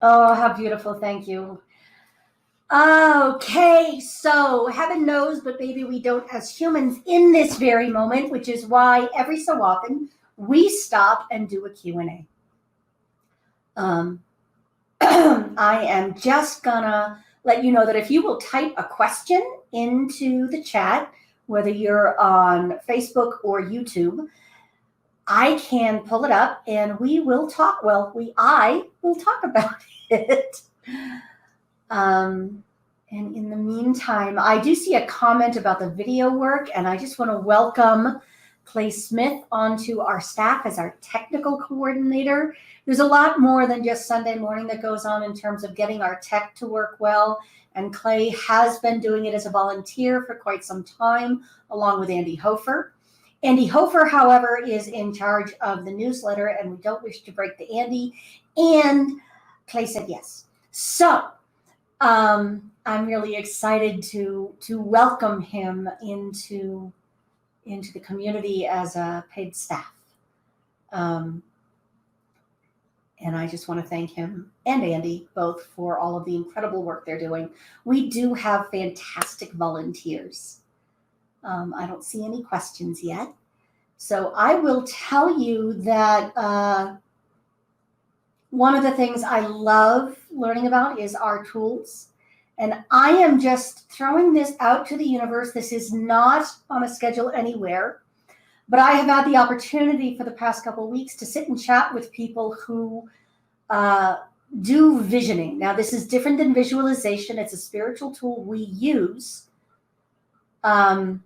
Oh, how beautiful. Thank you. Okay, so heaven knows, but maybe we don't as humans in this very moment, which is why every so often we stop and do a Q&A. Um, I am just gonna let you know that if you will type a question into the chat, whether you're on Facebook or YouTube, I can pull it up and we will talk. Well, I will talk about it. Um, and in the meantime, I do see a comment about the video work, and I just want to welcome Clay Smith onto our staff as our technical coordinator. There's a lot more than just Sunday morning that goes on in terms of getting our tech to work well, and Clay has been doing it as a volunteer for quite some time, along with Andy Hofer. Andy Hofer, however, is in charge of the newsletter, and we don't wish to break the Andy, and Clay said yes. So, I'm really excited to welcome him into the community as a paid staff. And I just want to thank him and Andy both for all of the incredible work they're doing. We do have fantastic volunteers. I don't see any questions yet. So I will tell you that one of the things I love learning about is our tools. And I am just throwing this out to the universe. This is not on a schedule anywhere, but I have had the opportunity for the past couple of weeks to sit and chat with people who do visioning. Now, this is different than visualization. It's a spiritual tool we use. And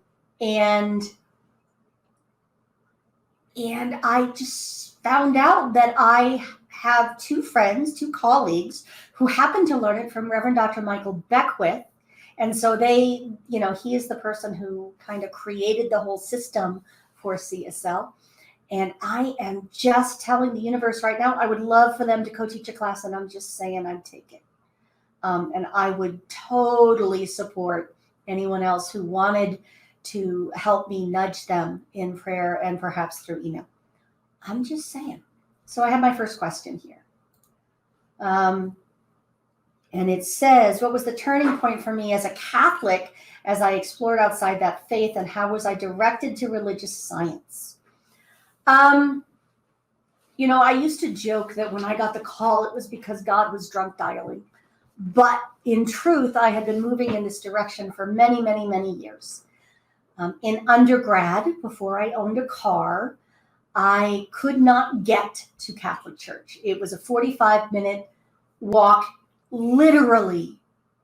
I just found out that I have two friends, two colleagues who happen to learn it from Reverend Dr. Michael Beckwith. And so they, he is the person who kind of created the whole system for CSL. And I am just telling the universe right now, I would love for them to co-teach a class, and I'm just saying I'd take it. And I would totally support anyone else who wanted to help me nudge them in prayer and perhaps through email. I'm just saying. So I have my first question here. And it says, what was the turning point for me as a Catholic as I explored outside that faith, and how was I directed to religious science? I used to joke that when I got the call, it was because God was drunk dialing. But in truth, I had been moving in this direction for many, many, many years. In undergrad, before I owned a car, I could not get to Catholic Church. It was a 45-minute walk, literally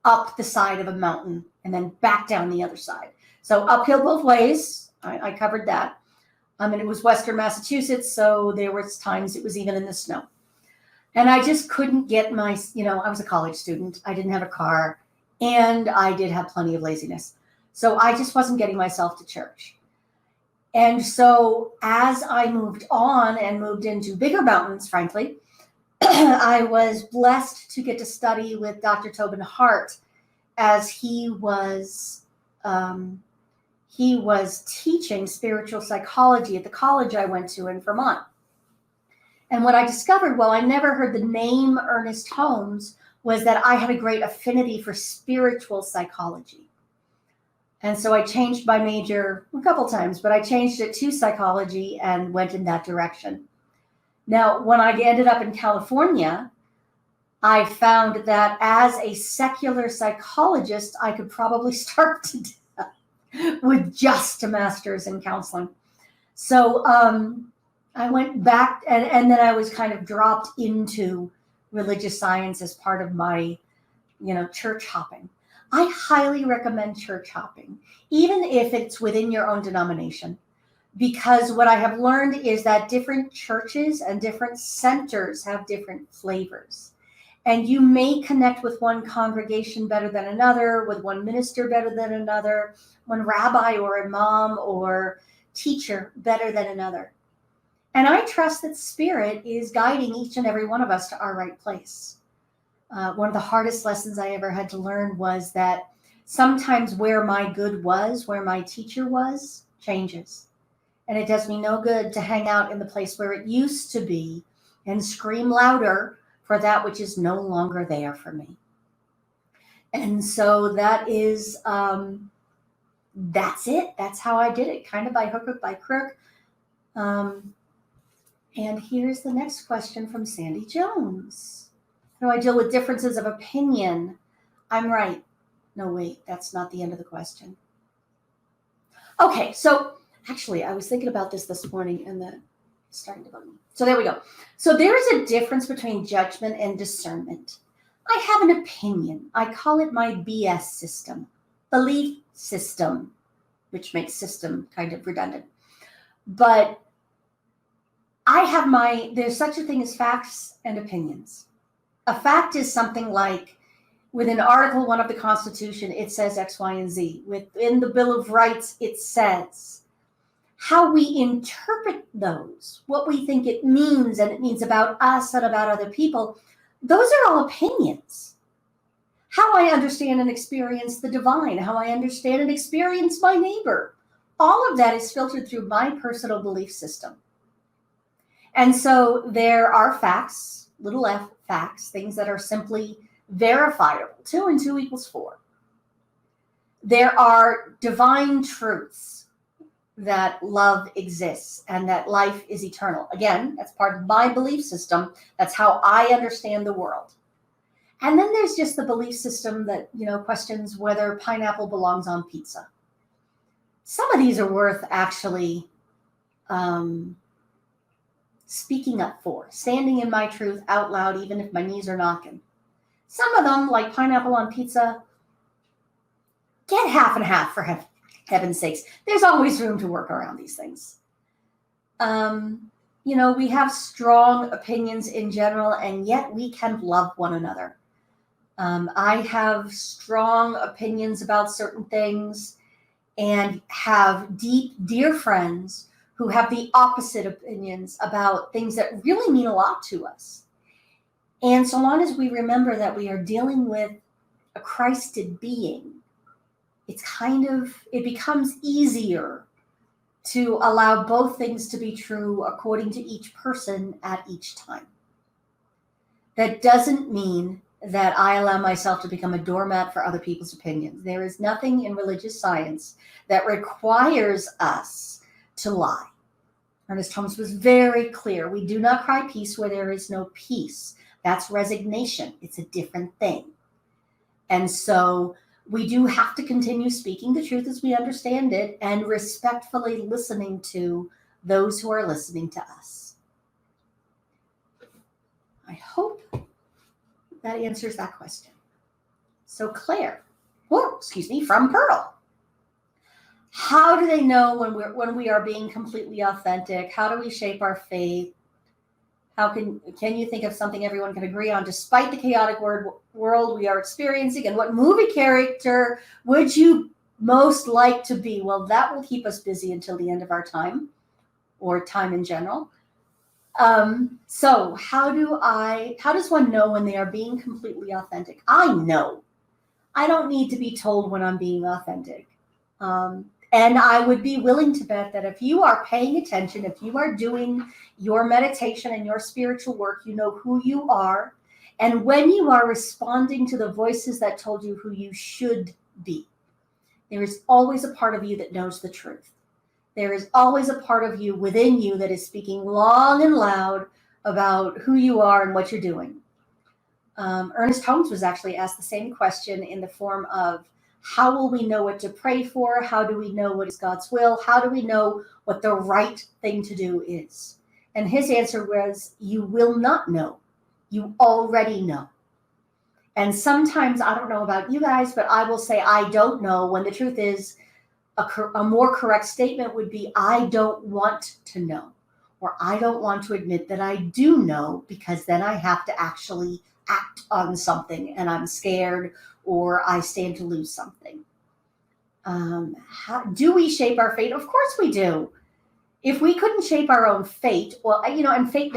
up the side of a mountain and then back down the other side. So uphill both ways. I covered that. And it was Western Massachusetts, so there was times it was even in the snow. And I just couldn't get I was a college student. I didn't have a car, and I did have plenty of laziness. So I just wasn't getting myself to church. And so as I moved on and moved into bigger mountains, frankly, I was blessed to get to study with Dr. Tobin Hart as he was teaching spiritual psychology at the college I went to in Vermont. And what I discovered, while I never heard the name Ernest Holmes, was that I had a great affinity for spiritual psychology. And so I changed my major a couple times, but I changed it to psychology and went in that direction. Now, when I ended up in California, I found that as a secular psychologist, I could probably start to with just a master's in counseling. So I went back, and then I was kind of dropped into religious science as part of my, church hopping. I highly recommend church hopping, even if it's within your own denomination, because what I have learned is that different churches and different centers have different flavors. And you may connect with one congregation better than another, with one minister better than another, one rabbi or imam or teacher better than another. And I trust that Spirit is guiding each and every one of us to our right place. One of the hardest lessons I ever had to learn was that sometimes where my good was, where my teacher was, changes. And it does me no good to hang out in the place where it used to be and scream louder for that which is no longer there for me. And so that is, that's it. That's how I did it, kind of by hook or by crook. And here's the next question from Sandy Jones. How do I deal with differences of opinion? I'm right. No, wait, that's not the end of the question. Okay, so actually, I was thinking about this morning and then starting to bug me. So there we go. So there is a difference between judgment and discernment. I have an opinion. I call it my BS system, belief system, which makes system kind of redundant. But I have there's such a thing as facts and opinions. A fact is something like, within Article 1 of the Constitution, it says X, Y, and Z. Within the Bill of Rights, it says. How we interpret those, what we think it means, and it means about us and about other people, those are all opinions. How I understand and experience the divine, how I understand and experience my neighbor, all of that is filtered through my personal belief system. And so there are facts, little f, facts, things that are simply verifiable. 2 and 2 equals 4. There are divine truths that love exists and that life is eternal. Again, that's part of my belief system. That's how I understand the world. And then there's just the belief system that, questions whether pineapple belongs on pizza. Some of these are worth actually speaking up for, standing in my truth out loud, even if my knees are knocking. Some of them, like pineapple on pizza, get half and half for heaven's sakes. There's always room to work around these things. We have strong opinions in general, and yet we can love one another. I have strong opinions about certain things and have deep, dear friends who have the opposite opinions about things that really mean a lot to us. And so long as we remember that we are dealing with a Christed being, it becomes easier to allow both things to be true according to each person at each time. That doesn't mean that I allow myself to become a doormat for other people's opinions. There is nothing in religious science that requires us to lie. Ernest Holmes was very clear. We do not cry peace where there is no peace. That's resignation. It's a different thing. And so we do have to continue speaking the truth as we understand it and respectfully listening to those who are listening to us. I hope that answers that question. So Claire, from Pearl. How do they know when we are being completely authentic? How do we shape our faith? How can you think of something everyone can agree on despite the chaotic world we are experiencing? And what movie character would you most like to be? Well, that will keep us busy until the end of our time, or time in general. So how does one know when they are being completely authentic? I know. I don't need to be told when I'm being authentic. And I would be willing to bet that if you are paying attention, if you are doing your meditation and your spiritual work, you know who you are. And when you are responding to the voices that told you who you should be, there is always a part of you that knows the truth. There is always a part of you within you that is speaking long and loud about who you are and what you're doing. Ernest Holmes was actually asked the same question in the form of, how will we know what to pray for? How do we know what is God's will? How do we know what the right thing to do is? And his answer was, you will not know. You already know. And sometimes, I don't know about you guys, but I will say, I don't know, when the truth is, a more correct statement would be, I don't want to know, or I don't want to admit that I do know, because then I have to actually act on something and I'm scared, or I stand to lose something. How do we shape our fate? Of course we do. If we couldn't shape our own fate, well, and fate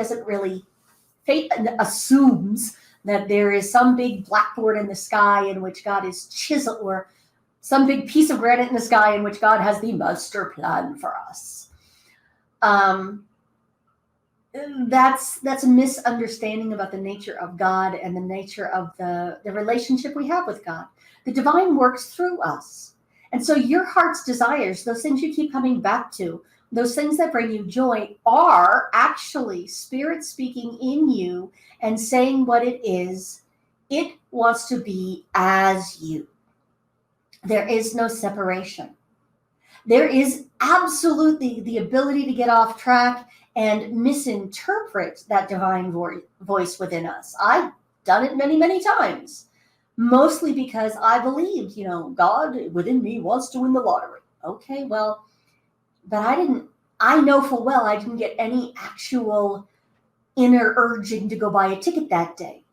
assumes that there is some big blackboard in the sky in which God is chiseled, or some big piece of granite in the sky in which God has the master plan for us. that's a misunderstanding about the nature of God and the nature of the relationship we have with God. The divine works through us. And so your heart's desires, those things you keep coming back to, those things that bring you joy, are actually spirit speaking in you and saying what it is. It wants to be as you. There is no separation. There is absolutely the ability to get off track and misinterpret that divine voice within us. I've done it many, many times, mostly because I believed, God within me wants to win the lottery. Okay, well, but I know full well I didn't get any actual inner urging to go buy a ticket that day.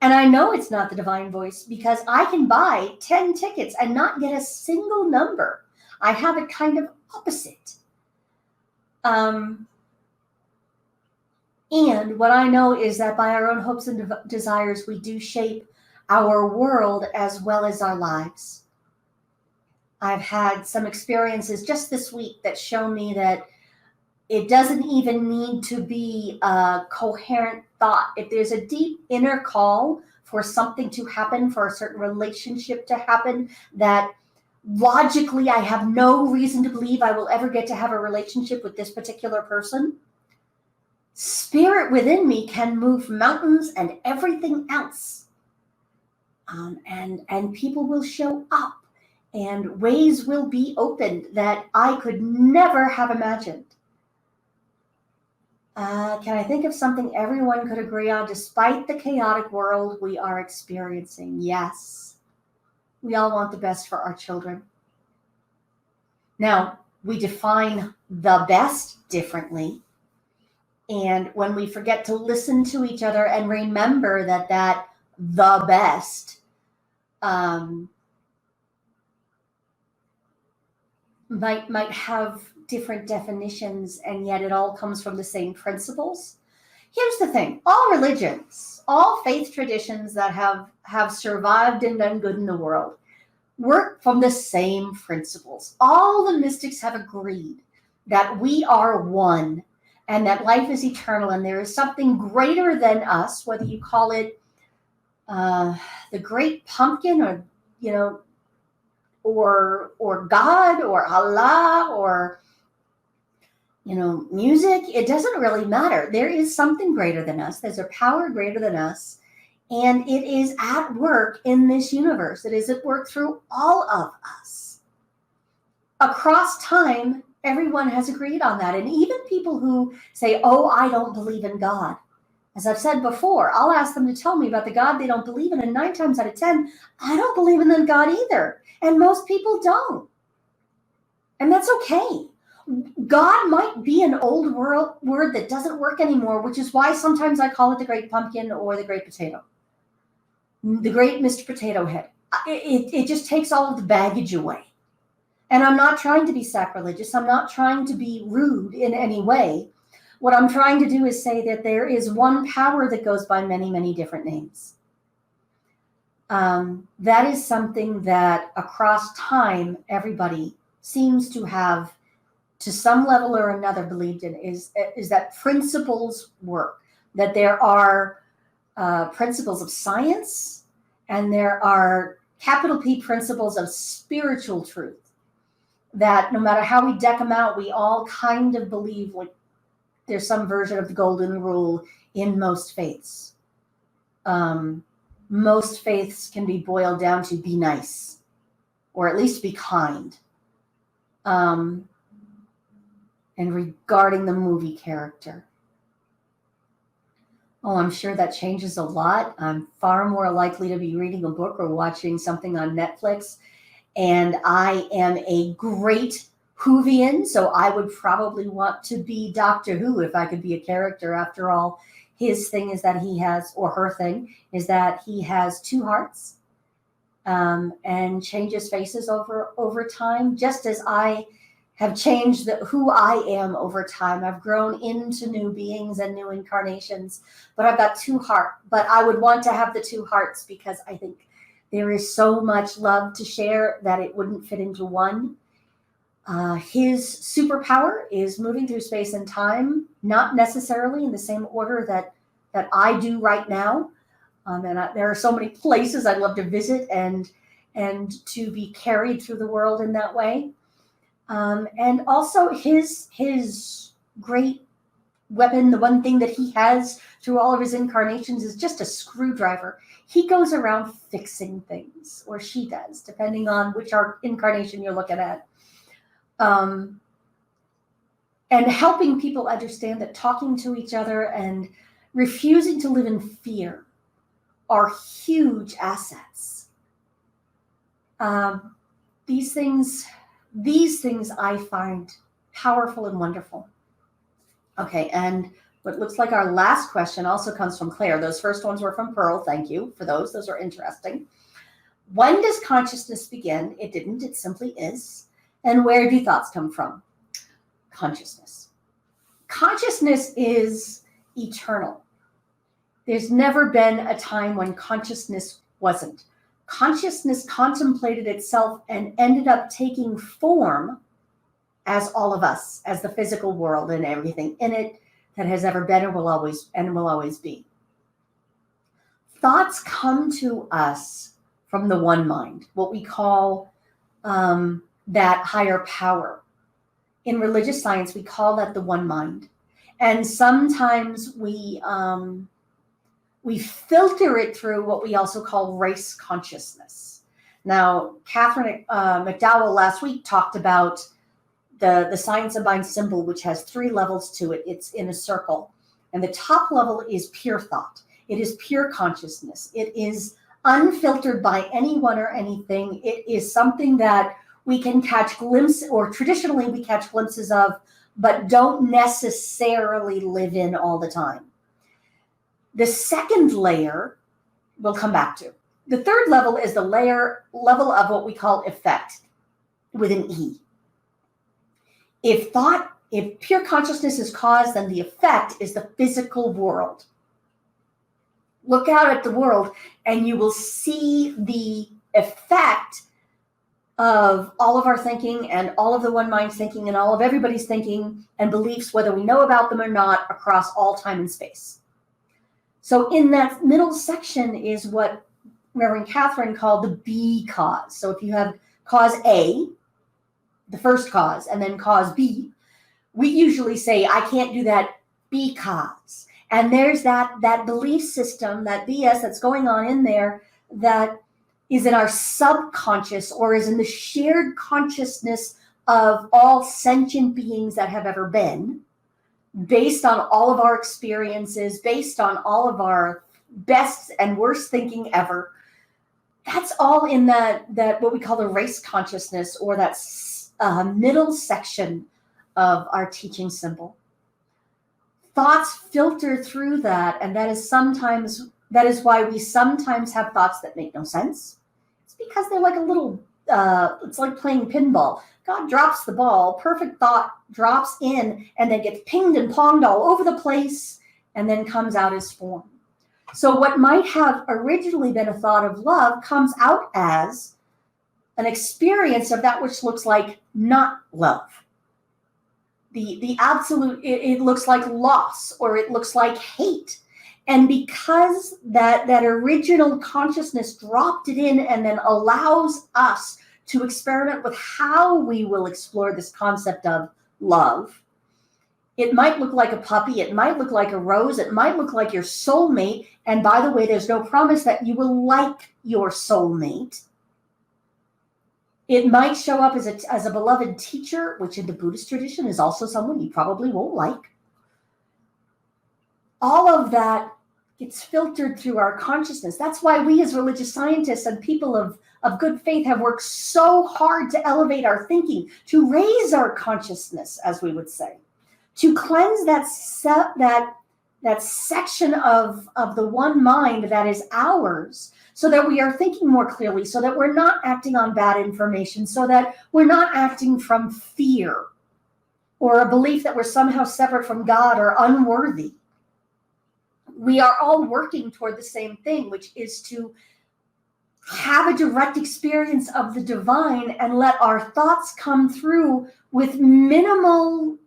And I know it's not the divine voice because I can buy 10 tickets and not get a single number. I have it kind of opposite. And what I know is that by our own hopes and desires, we do shape our world as well as our lives. I've had some experiences just this week that show me that it doesn't even need to be a coherent thought. If there's a deep inner call for something to happen, for a certain relationship to happen, that logically I have no reason to believe I will ever get to have a relationship with this particular person, spirit within me can move mountains and everything else. And people will show up and ways will be opened that I could never have imagined. Can I think of something everyone could agree on despite the chaotic world we are experiencing? Yes. We all want the best for our children. Now, we define the best differently. And when we forget to listen to each other and remember that the best might have different definitions, and yet it all comes from the same principles. Here's the thing. All religions, all faith traditions that have survived and done good in the world work from the same principles. All the mystics have agreed that we are one and that life is eternal and there is something greater than us, whether you call it the great pumpkin or God or Allah or music. It doesn't really matter. There is something greater than us. There's a power greater than us. And it is at work in this universe. It is at work through all of us. Across time, everyone has agreed on that. And even people who say, oh, I don't believe in God. As I've said before, I'll ask them to tell me about the God they don't believe in. And 9 times out of 10, I don't believe in that God either. And most people don't. And that's okay. God might be an old word that doesn't work anymore, which is why sometimes I call it the great pumpkin or the great potato. The great Mr. Potato Head. It just takes all of the baggage away. And I'm not trying to be sacrilegious. I'm not trying to be rude in any way. What I'm trying to do is say that there is one power that goes by many, many different names. That is something that across time, everybody seems to have, to some level or another, believed in, is that principles work, that there are principles of science, and there are capital P principles of spiritual truth, that no matter how we deck them out, we all kind of believe like there's some version of the golden rule in most faiths. Most faiths can be boiled down to be nice, or at least be kind. And regarding the movie character, oh, I'm sure that changes a lot. I'm far more likely to be reading a book or watching something on Netflix. And I am a great Whovian, so I would probably want to be Doctor Who if I could be a character. After all, his thing is that he has, or her thing, is that he has 2 hearts and changes faces over time, just as I have changed who I am over time. I've grown into new beings and new incarnations, but I've got 2 hearts. But I would want to have the 2 hearts because I think there is so much love to share that it wouldn't fit into one. His superpower is moving through space and time, not necessarily in the same order that I do right now. There are so many places I'd love to visit and to be carried through the world in that way. And also his great weapon, the one thing that he has through all of his incarnations, is just a screwdriver. He goes around fixing things, or she does, depending on which incarnation you're looking at. And helping people understand that talking to each other and refusing to live in fear are huge assets. These things I find powerful and wonderful. Okay, and what looks like our last question also comes from Claire. Those first ones were from Pearl. Thank you for those. Those are interesting. When does consciousness begin? It didn't. It simply is. And where do thoughts come from? Consciousness. Consciousness is eternal. There's never been a time when consciousness wasn't. Consciousness contemplated itself and ended up taking form as all of us, as the physical world and everything in it that has ever been or will always be. Thoughts come to us from the one mind, what we call that higher power. In religious science, we call that the one mind. And sometimes we filter it through what we also call race consciousness. Now, Catherine McDowell last week talked about the science of mind symbol, which has 3 levels to it. It's in a circle. And the top level is pure thought. It is pure consciousness. It is unfiltered by anyone or anything. It is something that we can catch glimpses, or traditionally we catch glimpses of, but don't necessarily live in all the time. The second layer we'll come back to. The third level is the level of what we call effect, with an E. If pure consciousness is cause, then the effect is the physical world. Look out at the world and you will see the effect of all of our thinking and all of the one mind thinking and all of everybody's thinking and beliefs, whether we know about them or not, across all time and space. So in that middle section is what Reverend Catherine called the B cause. So if you have cause A, the first cause, and then cause B, we usually say, I can't do that because. And there's that belief system, that BS that's going on in there that is in our subconscious, or is in the shared consciousness of all sentient beings that have ever been, based on all of our experiences, based on all of our best and worst thinking ever. That's all in that what we call the race consciousness, or that middle section of our teaching symbol. Thoughts filter through that, and that is why we sometimes have thoughts that make no sense. It's because they're like a little, it's like playing pinball. God drops the ball, perfect thought drops in, and then gets pinged and ponged all over the place, and then comes out as form. So what might have originally been a thought of love comes out as an experience of that which looks like not love. The absolute, it looks like loss, or it looks like hate. And because that original consciousness dropped it in and then allows us to experiment with how we will explore this concept of love, it might look like a puppy, it might look like a rose, it might look like your soulmate. And by the way, there's no promise that you will like your soulmate. It might show up as a beloved teacher, which in the Buddhist tradition is also someone you probably won't like. All of that gets filtered through our consciousness. That's why we as religious scientists and people of good faith have worked so hard to elevate our thinking, to raise our consciousness, as we would say, to cleanse that section of the one mind that is ours, so that we are thinking more clearly, so that we're not acting on bad information, so that we're not acting from fear or a belief that we're somehow separate from God or unworthy. We are all working toward the same thing, which is to have a direct experience of the divine and let our thoughts come through with minimal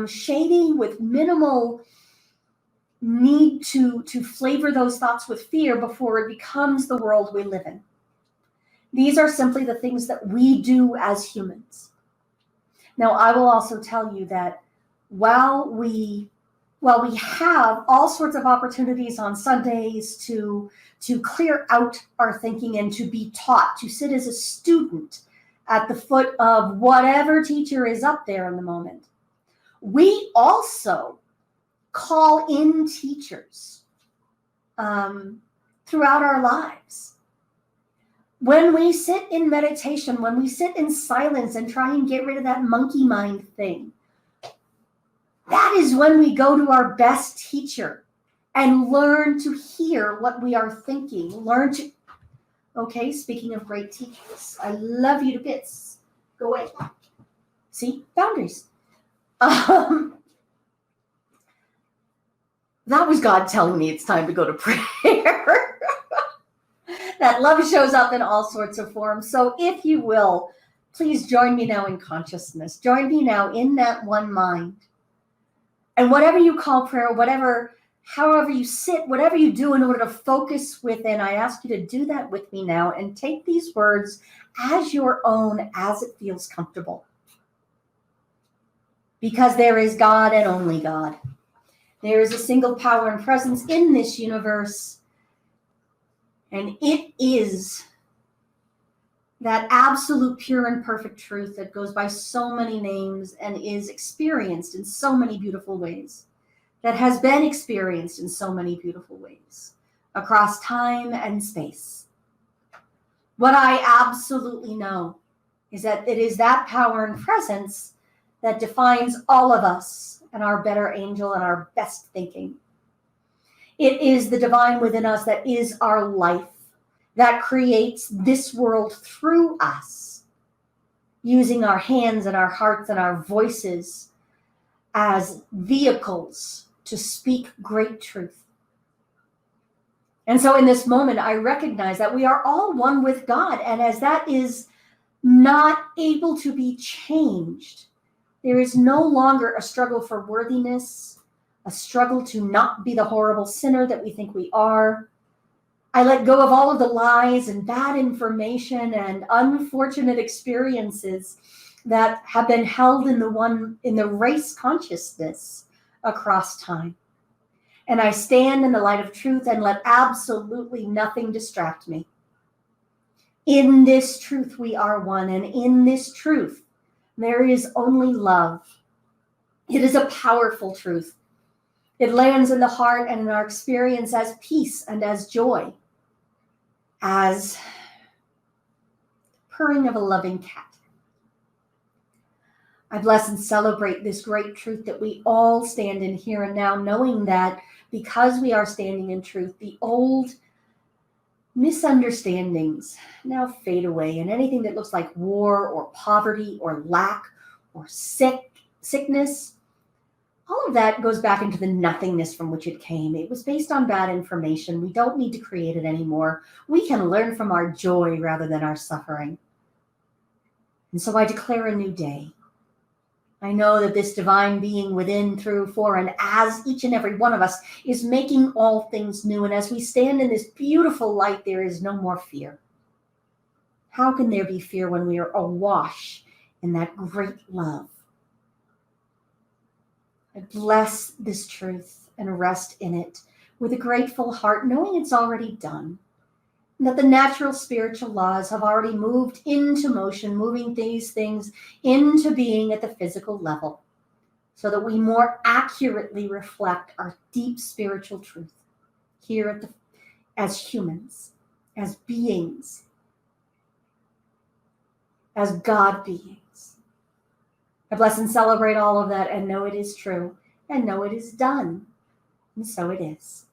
shading, with minimal need to flavor those thoughts with fear before it becomes the world we live in. These are simply the things that we do as humans. Now, I will also tell you that while we have all sorts of opportunities on Sundays to clear out our thinking and to be taught, to sit as a student at the foot of whatever teacher is up there in the moment, we also call in teachers throughout our lives. When we sit in meditation, when we sit in silence and try and get rid of that monkey mind thing, that is when we go to our best teacher and learn to hear what we are thinking. Okay, speaking of great teachers, I love you to bits. Go away. See, boundaries. That was God telling me it's time to go to prayer. That love shows up in all sorts of forms. So if you will, please join me now in consciousness. Join me now in that one mind. And whatever you call prayer, however you sit, whatever you do in order to focus within, I ask you to do that with me now and take these words as your own, as it feels comfortable. Because there is God and only God. There is a single power and presence in this universe. And it is that absolute, pure, and perfect truth that goes by so many names and is experienced in so many beautiful ways, that has been experienced in so many beautiful ways across time and space. What I absolutely know is that it is that power and presence that defines all of us and our better angel and our best thinking. It is the divine within us that is our life, that creates this world through us, using our hands and our hearts and our voices as vehicles to speak great truth. And so in this moment, I recognize that we are all one with God. And as that is not able to be changed, there is no longer a struggle for worthiness, a struggle to not be the horrible sinner that we think we are. I let go of all of the lies and bad information and unfortunate experiences that have been held in the race consciousness across time. And I stand in the light of truth and let absolutely nothing distract me. In this truth, we are one. And in this truth, there is only love. It is a powerful truth. It lands in the heart and in our experience as peace and as joy, as purring of a loving cat. I bless and celebrate this great truth that we all stand in here and now, knowing that because we are standing in truth, the old misunderstandings now fade away, and anything that looks like war or poverty or lack or sickness, all of that goes back into the nothingness from which it came. It was based on bad information. We don't need to create it anymore. We can learn from our joy rather than our suffering. And so I declare a new day. I know that this divine being within, through, for, and as each and every one of us is making all things new. And as we stand in this beautiful light, there is no more fear. How can there be fear when we are awash in that great love? I bless this truth and rest in it with a grateful heart, knowing it's already done, and that the natural spiritual laws have already moved into motion, moving these things into being at the physical level, so that we more accurately reflect our deep spiritual truth here as humans, as beings, as God beings. I bless and celebrate all of that and know it is true and know it is done. And so it is.